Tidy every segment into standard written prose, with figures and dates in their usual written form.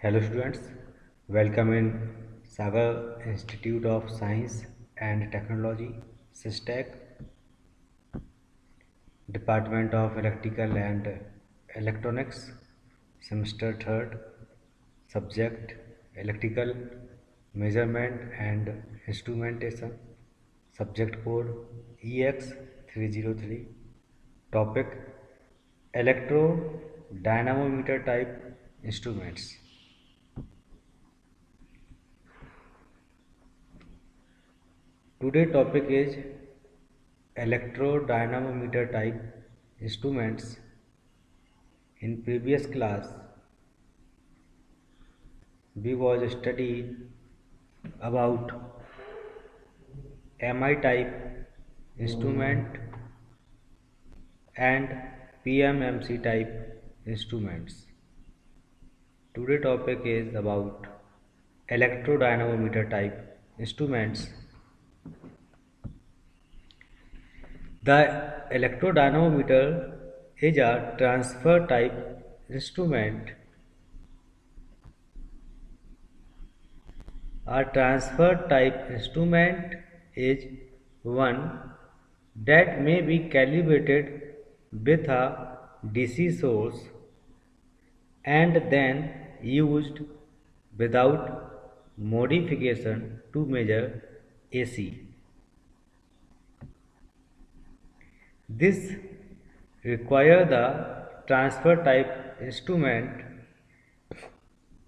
Hello students, welcome in Sagar Institute of Science and Technology, SISTEC, Department of Electrical and Electronics, Semester 3rd, Subject Electrical Measurement and Instrumentation, Subject Code EX303, Topic Electro Dynamometer Type Instruments. Today topic is electrodynamometer type instruments. In previous class we was studied about MI type instrument and PMMC type instruments. Today topic is about electrodynamometer type instruments. The electrodynamometer is a transfer type instrument. A transfer type instrument is one that may be calibrated with a DC source and then used without modification to measure AC. This requires the transfer type instrument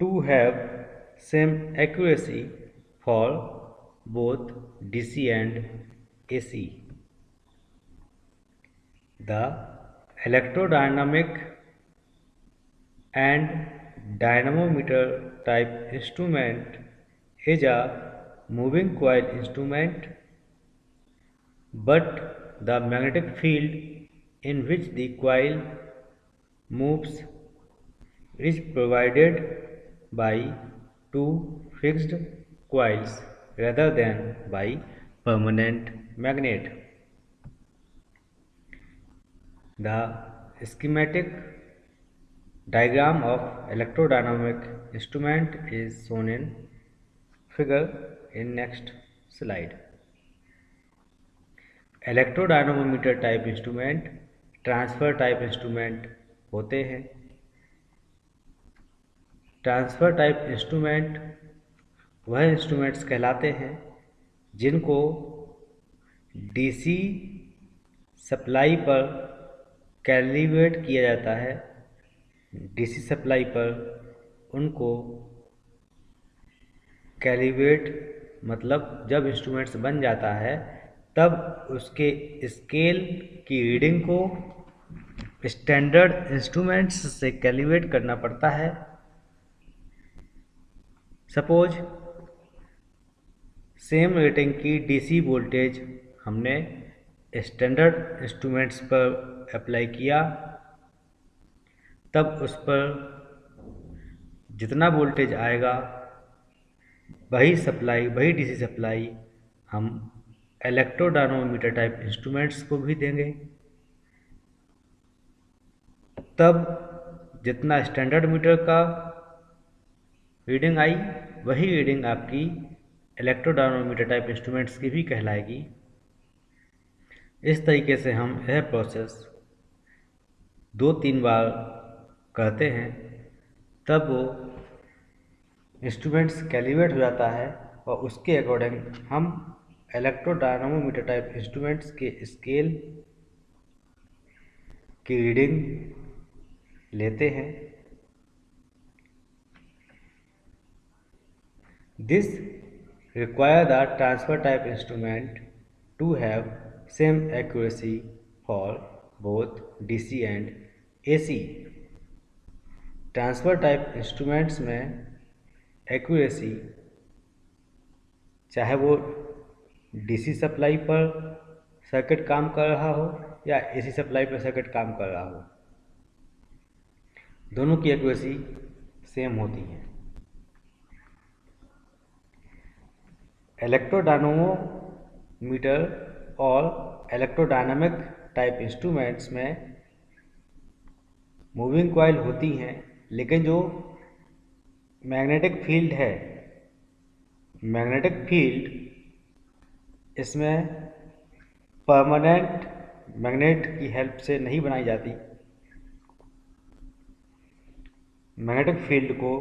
to have same accuracy for both DC and AC. The electrodynamic and dynamometer type instrument is a moving coil instrument, but the magnetic field in which the coil moves is provided by two fixed coils rather than by permanent magnet. The schematic diagram of electrodynamic instrument is shown in figure in next slide. Electrodynamometer type instrument transfer type instrument होते हैं। Transfer type instrument वह instruments कहलाते हैं जिनको DC supply पर calibrate किया जाता है। डीसी सप्लाई पर उनको कैलिब्रेट मतलब जब इंस्ट्रूमेंट्स बन जाता है तब उसके स्केल की रीडिंग को स्टैंडर्ड इंस्ट्रूमेंट्स से कैलिब्रेट करना पड़ता है। सपोज सेम रेटिंग की डीसी वोल्टेज हमने स्टैंडर्ड इंस्ट्रूमेंट्स पर अप्लाई किया, तब उस पर जितना वोल्टेज आएगा वही डीसी सप्लाई हम इलेक्ट्रोडायनमोमीटर टाइप इंस्ट्रूमेंट्स को भी देंगे। तब जितना स्टैंडर्ड मीटर का रीडिंग आई वही रीडिंग आपकी इलेक्ट्रोडायनमोमीटर टाइप इंस्ट्रूमेंट्स की भी कहलाएगी। इस तरीके से हम यह प्रोसेस 2-3 बार करते हैं, तब वो इंस्ट्रूमेंट्स कैलिब्रेट हो जाता है और उसके अकॉर्डिंग हम इलेक्ट्रोडायनमोमीटर टाइप इंस्ट्रूमेंट्स के स्केल की रीडिंग लेते हैं। This require the transfer type instrument to have same accuracy for both DC and AC. Transfer type instruments में एक्यूरेसी चाहे वो डीसी सप्लाई पर सर्किट काम कर रहा हो या एसी सप्लाई पर सर्किट काम कर रहा हो, दोनों की एक्यूरेसी सेम होती है। इलेक्ट्रोडायनमोमीटर और इलेक्ट्रोडायनामिक टाइप इंस्ट्रूमेंट्स में मूविंग कॉइल होती हैं, लेकिन जो मैग्नेटिक फील्ड है, मैग्नेटिक फील्ड इसमें परमानेंट मैग्नेट की हेल्प से नहीं बनाई जाती। मैग्नेटिक फील्ड को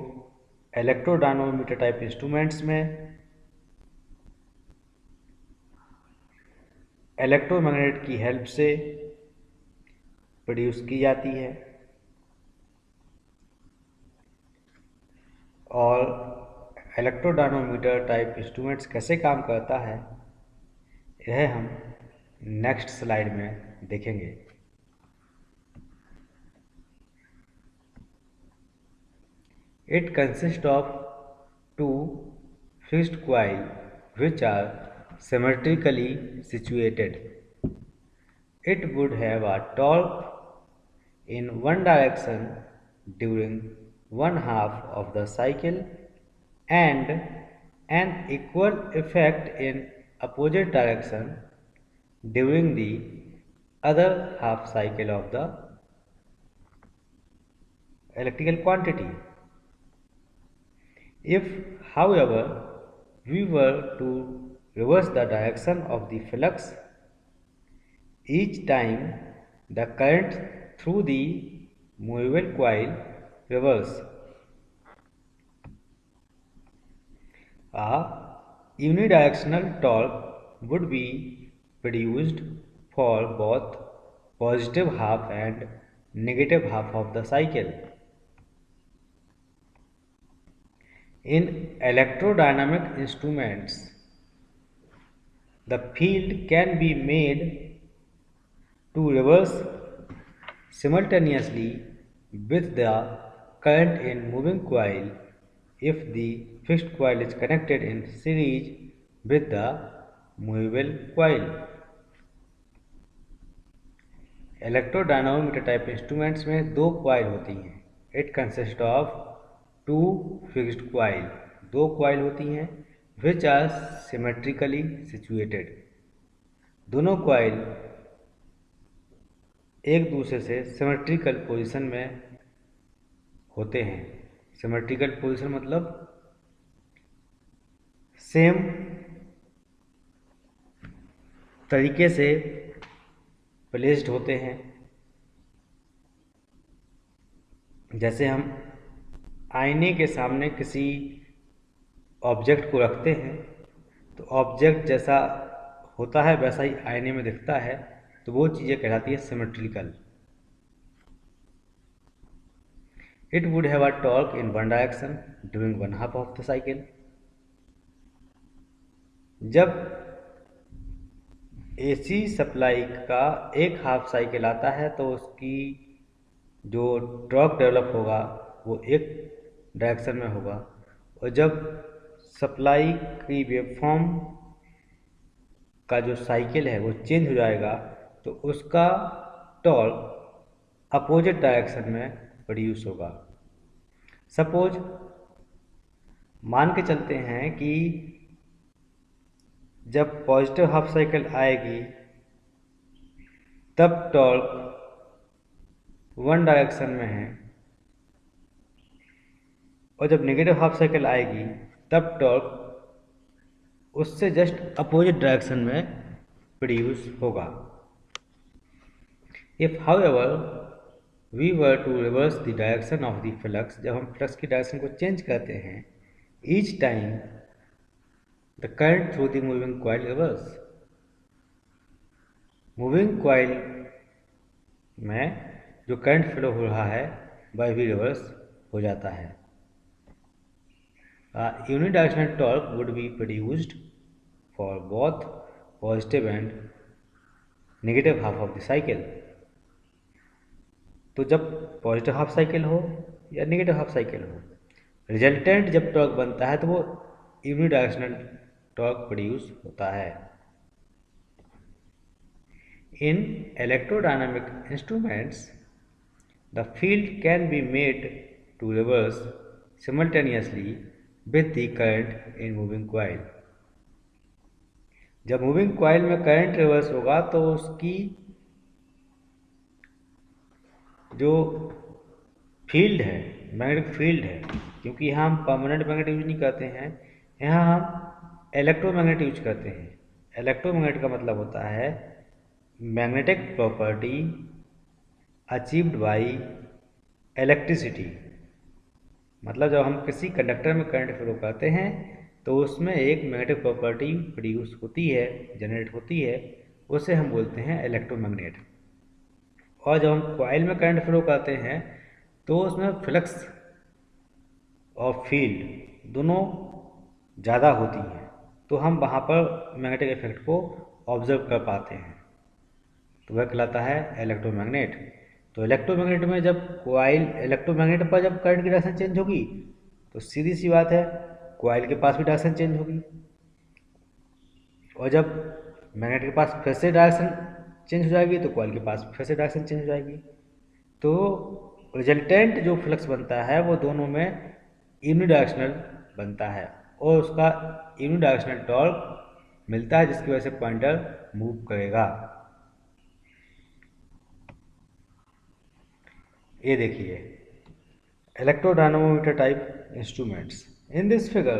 इलेक्ट्रोडायनोमीटर टाइप इंस्ट्रूमेंट्स में इलेक्ट्रोमैग्नेट की हेल्प से प्रोड्यूस की जाती है। और इलेक्ट्रोडायनोमीटर टाइप इंस्ट्रूमेंट्स कैसे काम करता है यह हम नेक्स्ट स्लाइड में देखेंगे। It consist of two fixed coil which are symmetrically situated. It would have a torque in one direction during one half of the cycle and an equal effect in opposite direction during the other half cycle of the electrical quantity. If, however, we were to reverse the direction of the flux each time the current through the movable coil reverse, a unidirectional torque would be produced for both positive half and negative half of the cycle. In electrodynamic instruments, the field can be made to reverse simultaneously with the current in moving coil if the fixed coil is connected in series with the movable coil. Electrodynamometer type instruments में दो coil होती हैं। It consist of two fixed coil, दो coil होती हैं which are symmetrically situated. दोनों coil एक दूसरे से सिमेट्रिकल पोजीशन में होते हैं। सिमेट्रिकल पोजीशन मतलब सेम तरीके से प्लेस्ड होते हैं। जैसे हम आईने के सामने किसी ऑब्जेक्ट को रखते हैं तो ऑब्जेक्ट जैसा होता है वैसा ही आईने में दिखता है, तो वो चीज़ें कहलाती है symmetrical. It would have a torque in one direction during one half of the cycle. जब एसी सप्लाई का एक हाफ साइकिल आता है तो उसकी जो टॉर्क डेवलप होगा वो एक डायरेक्शन में होगा, और जब सप्लाई की वेवफॉर्म का जो साइकिल है वो चेंज हो जाएगा तो उसका टॉर्क अपोजिट डायरेक्शन में प्रोड्यूस होगा। सपोज मान के चलते हैं कि जब पॉजिटिव हाफ साइकिल आएगी तब टॉर्क वन डायरेक्शन में है, और जब नेगेटिव हाफ साइकिल आएगी तब टॉर्क उससे जस्ट अपोजिट डायरेक्शन में प्रोड्यूस होगा। If however we were to reverse the direction of the flux, जब हम फ्लक्स की डायरेक्शन को चेंज करते हैं each time the current through the moving coil reverse, moving coil में जो करंट फ्लो हो रहा है वह भी रिवर्स हो जाता है। Unidirectional torque would be produced for both positive and negative half of the cycle. तो जब पॉजिटिव हाफ साइकिल हो या नेगेटिव हाफ साइकिल हो, रिजल्टेंट जब टॉर्क बनता है तो वो यूनिडायरेक्शनल टॉर्क प्रोड्यूस होता है। In electrodynamic instruments the field can be made to reverse simultaneously with the current in moving coil. जब मूविंग कॉइल में करंट रिवर्स होगा तो उसकी जो फील्ड है, मैग्नेटिक फील्ड है, क्योंकि यहाँ हम परमानेंट मैग्नेट यूज नहीं करते हैं, यहाँ हम इलेक्ट्रोमैग्नेट यूज करते हैं। इलेक्ट्रोमैग्नेट का मतलब होता है magnetic property achieved by electricity. मतलब जब हम किसी कंडक्टर में करंट फ्लो करते हैं तो उसमें एक मैग्नेटिक प्रॉपर्टी प्रोड्यूस होती है, जनरेट होती है, उसे हम बोलते हैं इलेक्ट्रोमैग्नेट। और जब हम कॉइल में करंट फ्लो करते हैं तो उसमें फ्लक्स और फील्ड दोनों ज़्यादा होती हैं, तो हम वहाँ पर मैग्नेटिक इफेक्ट को ऑब्जर्व कर पाते हैं, तो वह कहलाता है इलेक्ट्रोमैग्नेट। तो इलेक्ट्रोमैग्नेट में जब कॉइल इलेक्ट्रोमैग्नेट पर जब करंट की डायरेक्शन चेंज होगी तो सीधी सी बात है कॉइल के पास भी डायरेक्शन चेंज होगी, और जब मैग्नेट के पास फिर से डायरेक्शन चेंज हो जाएगी तो कॉइल के पास फिर से डायरेक्शन चेंज हो जाएगी। तो रिजल्टेंट जो फ्लक्स बनता है वो दोनों में यूनिडायरेक्शनल बनता है और उसका यूनिडायरेक्शनल टॉर्क मिलता है, जिसकी वजह से पॉइंटर मूव करेगा। ये देखिए electrodynamometer type instruments. In this figure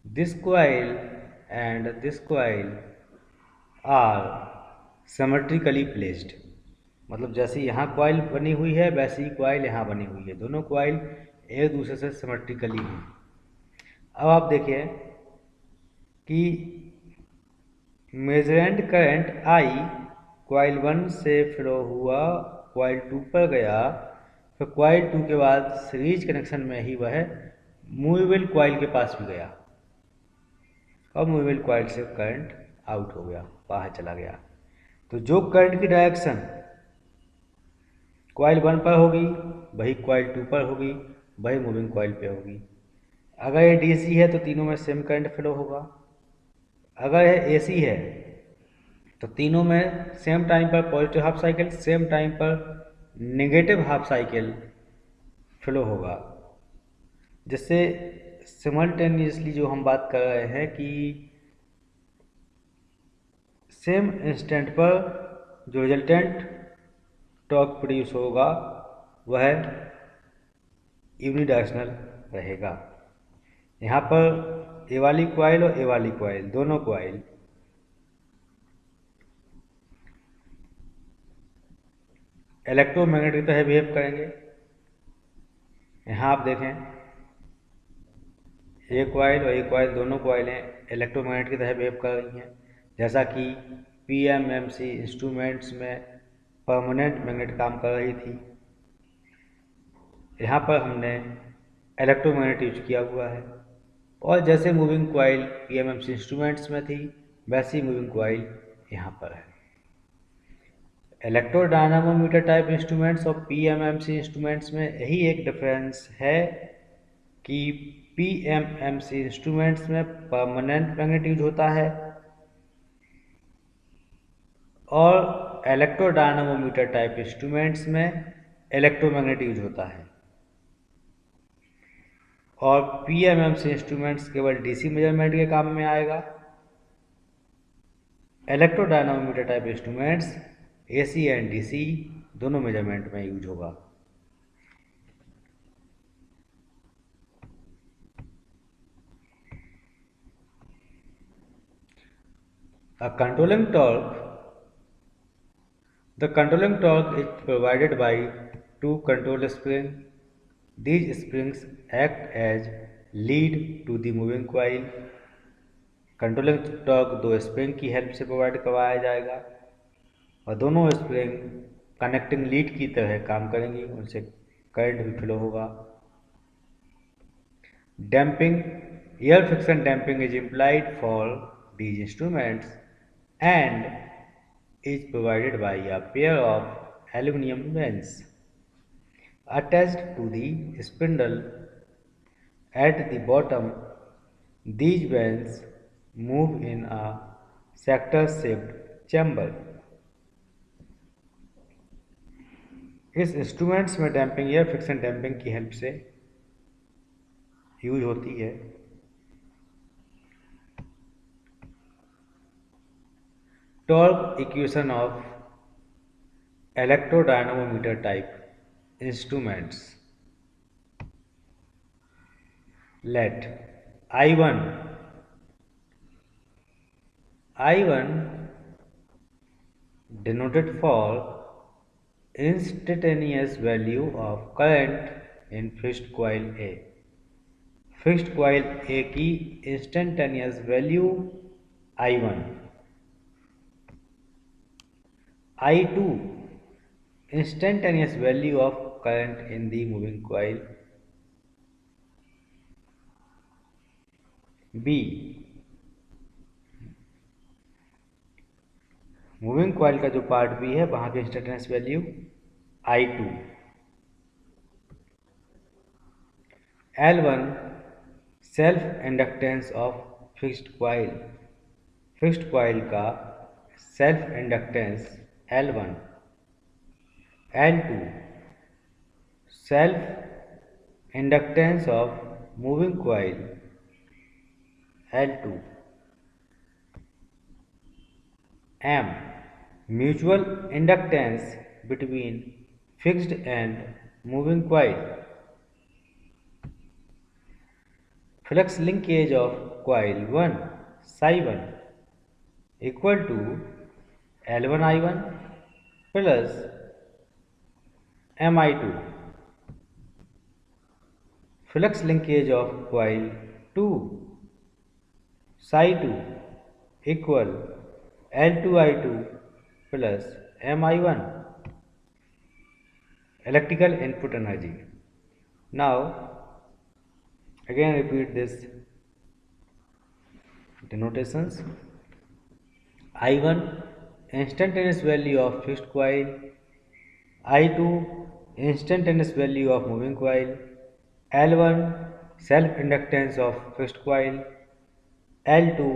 this coil and this coil are symmetrically placed। मतलब जैसे यहाँ कॉइल बनी हुई है वैसे ही कॉइल यहाँ बनी हुई है, दोनों कॉइल एक दूसरे से सिमेट्रिकली हैं। अब आप देखिए कि मेजरेंट करंट आई कॉइल 1 से फ्लो हुआ, कॉइल 2 पर गया, फिर कॉइल 2 के बाद सीरीज कनेक्शन में ही वह मूवेबल कॉइल के पास भी गया और मूवेबल कॉइल से करंट आउट हो गया, बाहर चला गया। तो जो करंट की डायरेक्शन कॉइल 1 पर होगी वही कॉइल 2 पर होगी, वही मूविंग कॉइल पे होगी। अगर ये डीसी है तो तीनों में सेम करंट फ्लो होगा, अगर यह एसी है तो तीनों में सेम टाइम पर positive half cycle, same time पर नेगेटिव हाफ साइकिल फ्लो होगा, जिससे सिमल्टेनियसली जो हम बात कर रहे हैं कि सेम इंस्टेंट पर जो रिजल्टेंट टॉर्क प्रोड्यूस होगा वह यूनिडायरेक्शनल रहेगा। यहाँ पर ए वाली कॉइल और ए वाली कॉइल दोनों कॉइल इलेक्ट्रोमैग्नेट की तरह बिहेव करेंगे। यहाँ आप देखें एक कॉइल और एक कॉइल दोनों कॉइलें इलेक्ट्रोमैग्नेट की तरह बिहेव कर रही हैं, जैसा कि पीएमएमसी इंस्ट्रूमेंट्स में परमानेंट मैग्नेट काम कर रही थी। यहाँ पर हमने इलेक्ट्रोमैग्नेट यूज किया हुआ है, और जैसे मूविंग कॉइल पीएमएमसी इंस्ट्रूमेंट्स में थी वैसी मूविंग कॉइल यहाँ पर है। इलेक्ट्रोडायनामोमीटर टाइप इंस्ट्रूमेंट्स और पीएमएमसी इंस्ट्रूमेंट्स में यही एक डिफरेंस है कि पीएमएमसी इंस्ट्रूमेंट्स में परमानेंट मैग्नेट यूज होता है और इलेक्ट्रोडायनामोमीटर टाइप इंस्ट्रूमेंट्स में इलेक्ट्रोमैग्नेट यूज होता है। और पीएमएमसी इंस्ट्रूमेंट्स केवल डीसी मेजरमेंट के काम में आएगा। Electrodynamometer type instruments AC and DC दोनों मेजरमेंट में यूज होगा। A controlling torque. The controlling torque is provided by two control springs. These springs act as lead to the moving coil. Controlling torque दो spring की help से provide करवाया जाएगा और दोनों स्प्रिंग कनेक्टिंग लीड की तरह काम करेंगी, उनसे करंट भी फ्लो होगा। Damping, air friction damping is implied for these instruments and is provided by a pair of aluminum vanes attached to the spindle at the bottom. These vanes move in a sector shaped chamber. इस instruments में damping air friction damping की help से use होती है। Torque equation of electrodynamometer type instruments. let I1 denoted for instantaneous value of current in fixed coil A. Fixed coil A की instantaneous value I1, I2 instantaneous value of current in the moving coil B. Moving coil का जो part B है वहां की instantaneous value I2, L1 self inductance of fixed coil, fixed coil का self inductance L1, L2 self inductance of moving coil L2, M mutual inductance between fixed and moving coil, flux linkage of coil 1 psi 1 equal to L1 I1 plus Mi2, flux linkage of coil 2 psi 2 equal L2 I2 plus Mi1, electrical input energy. Now again repeat this denotations. I1 instantaneous value of fixed coil, I2 instantaneous value of moving coil, L1 self inductance of fixed coil, L2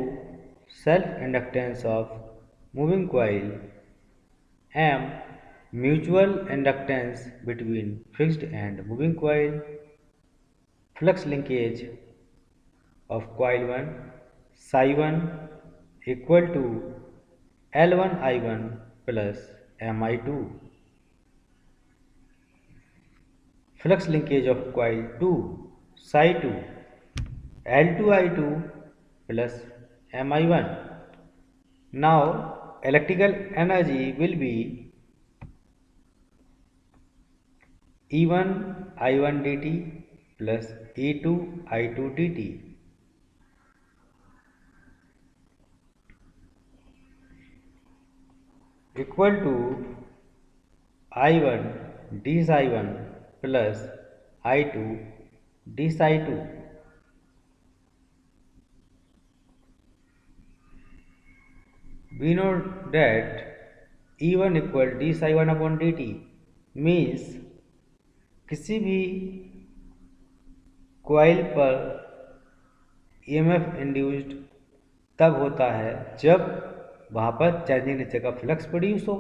self inductance of moving coil, M mutual inductance between fixed and moving coil, flux linkage of coil 1 psi 1 equal to L1 I1 plus Mi2, flux linkage of coil 2 psi 2 L2 I2 plus Mi1. Now electrical energy will be E1 I1 dt plus E2 I2 dt equal to I1 d psi 1 plus I2 d psi 2. We know that E1 equal d psi 1 upon dt means किसी भी coil पर EMF induced तब होता है जब वहां पर changing nature का फ्लक्स प्रोड्यूस हो।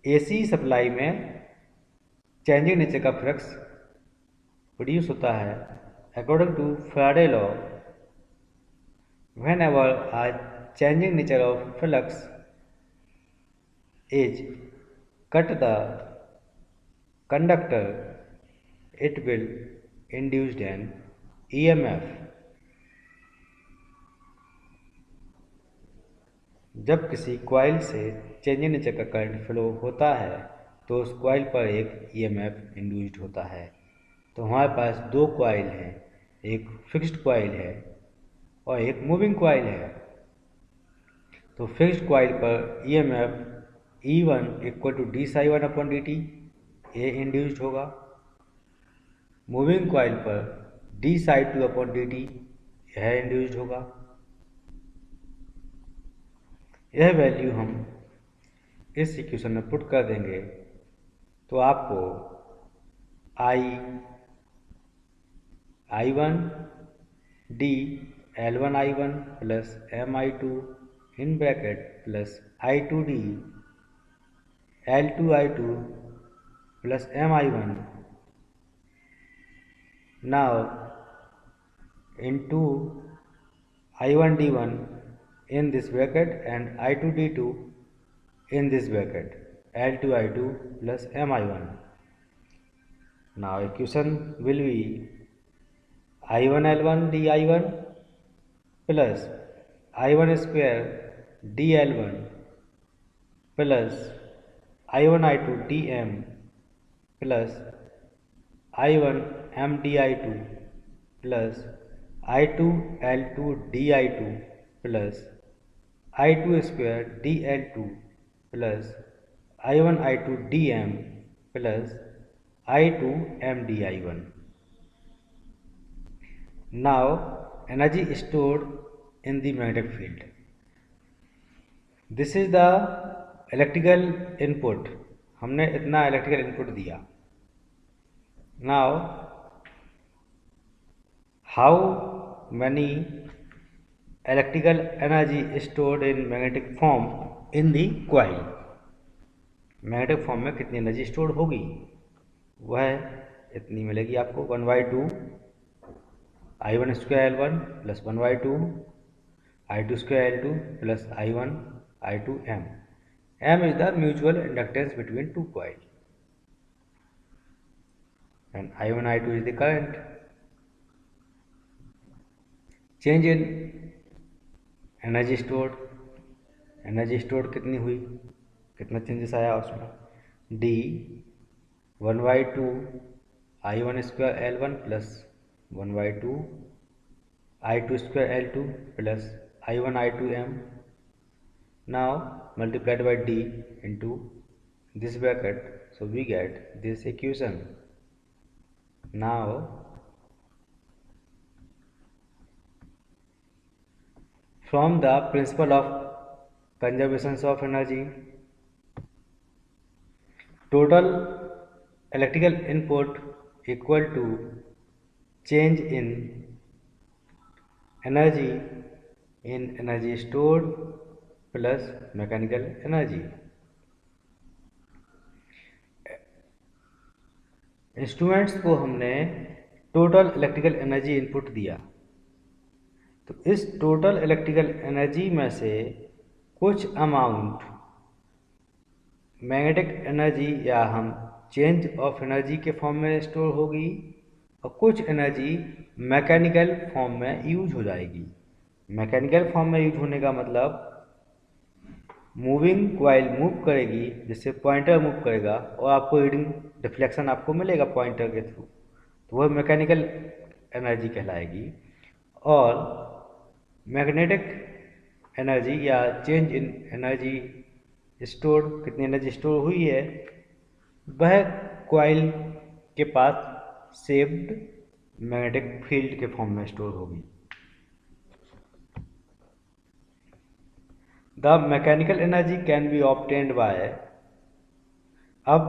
AC सप्लाई में चेंजिंग नेचर का फ्लक्स प्रोड्यूस होता है according to Faraday law. whenever a changing nature of flux is cut the conductor, it will induce an EMF. जब किसी कॉइल से चेंजिंग नेचर का करंट फ्लो होता है तो उस कॉइल पर एक EMF इंड्यूस्ड होता है। तो हमारे पास दो कॉइल हैं, एक फिक्स्ड कॉइल है और एक मूविंग कॉइल है। तो फिक्स्ड कॉइल पर EMF E1 equal to d psi 1 upon d t a induced होगा। मूविंग कॉइल पर d psi 2 upon d t यह इंड्यूस्ड होगा। यह वैल्यू हम इस इक्वेशन में पुट कर देंगे तो आपको I1 D L1 I1 plus Mi2 in bracket plus I2 D L2 I2 plus Mi1 now into I1 D1 in this bracket and I2 D2 in this bracket L2 I2 plus Mi1 Now equation will be I1 L1 dI1 plus I1 square dL1 plus I1 I2 dm plus I1 mdi2 plus I2 L2 di2 plus I2 square dL2 plus I1 I2 dm plus I2 mdi1. Now energy stored in the magnetic field. This is the electrical input. हमने इतना electrical input दिया. Now how many electrical energy stored in magnetic form in the coil? Magnetic form में कितनी energy store होगी? वह इतनी मिलेगी आपको 1/2 I1 square L1 plus 1/2 I2 square L2 plus I1 I2 M. M is the mutual inductance between two coils and I1 I2 is the current. Change in energy stored. Energy stored कितनी हुई, कितना changes आया उसमें? D 1/2 I1 square L1 plus 1/2 I2 square L2 plus I1 I2 M. Now multiplied by D into this bracket, so we get this equation. Now from the principle of conservation of energy, total electrical input equal to change in energy stored plus mechanical energy. Instruments को हमने total electrical energy input दिया, तो इस total electrical energy में से कुछ amount magnetic energy या हम चेंज ऑफ एनर्जी के फॉर्म में स्टोर होगी और कुछ एनर्जी मैकेनिकल फॉर्म में यूज हो जाएगी. मैकेनिकल फॉर्म में यूज होने का मतलब मूविंग कॉइल मूव करेगी, जिससे पॉइंटर मूव करेगा और आपको रीडिंग डिफ्लेक्शन आपको मिलेगा पॉइंटर के थ्रू, तो वह मैकेनिकल एनर्जी कहलाएगी. और मैग्नेटिक एनर्जी या चेंज इन एनर्जी स्टोर, कितनी एनर्जी स्टोर हुई है, वह कॉइल के पास शेप्ड मैग्नेटिक फील्ड के फॉर्म में स्टोर होगी. The mechanical energy can be obtained by. अब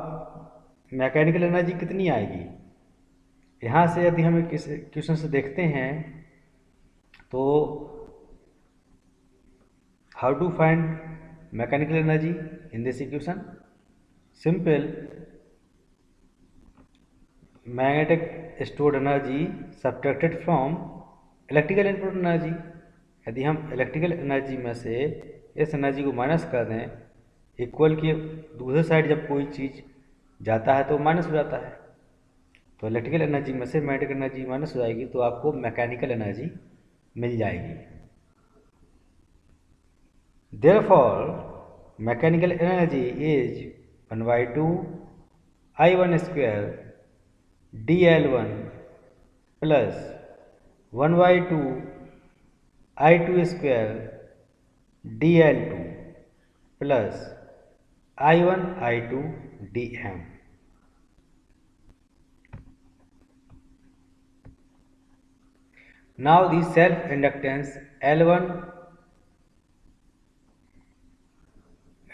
मैकेनिकल एनर्जी कितनी आएगी, यहाँ से यदि हम इस क्वेश्चन से देखते हैं तो how to find mechanical energy in this equation? Simple, magnetic stored energy subtracted from electrical input energy. यदि हम इलेक्ट्रिकल एनर्जी में से इस एनर्जी को माइनस कर दें, इक्वल के दूसरे साइड जब कोई चीज़ जाता है तो माइनस हो जाता है, तो इलेक्ट्रिकल एनर्जी में से मैग्नेटिक एनर्जी माइनस हो जाएगी, तो आपको मैकेनिकल एनर्जी मिल जाएगी. Therefore, mechanical energy is 1/2 I1 square dL1 plus 1/2 I2 square dL2 plus I1 I2 dm. Now the self-inductance L1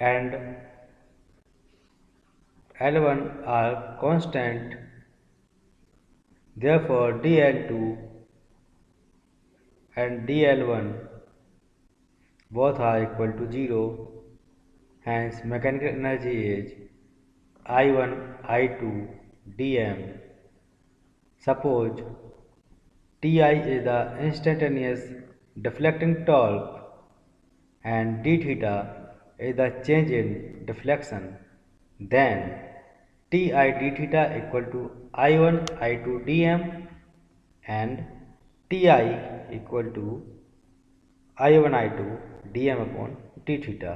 and L1 are constant, therefore dL2 and dL1 both are equal to 0. Hence mechanical energy is I1 I2 dm. Suppose Ti is the instantaneous deflecting torque and d theta is the change in deflection, then T I d theta equal to I1 I2 dm and T I equal to I1 I2 dm upon d theta.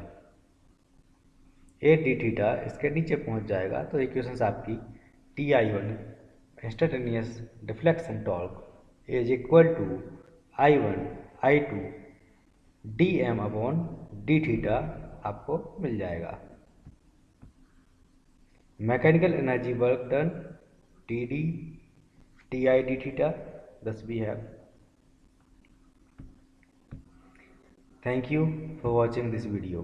A d theta इसके नीचे पहुंच जाएगा तो equations आपकी TI1 instantaneous deflection torque is equal to I1 I2 dm upon d theta आपको मिल जाएगा। Mechanical energy work done TD TI d theta, thus we have. Thank you for watching this video.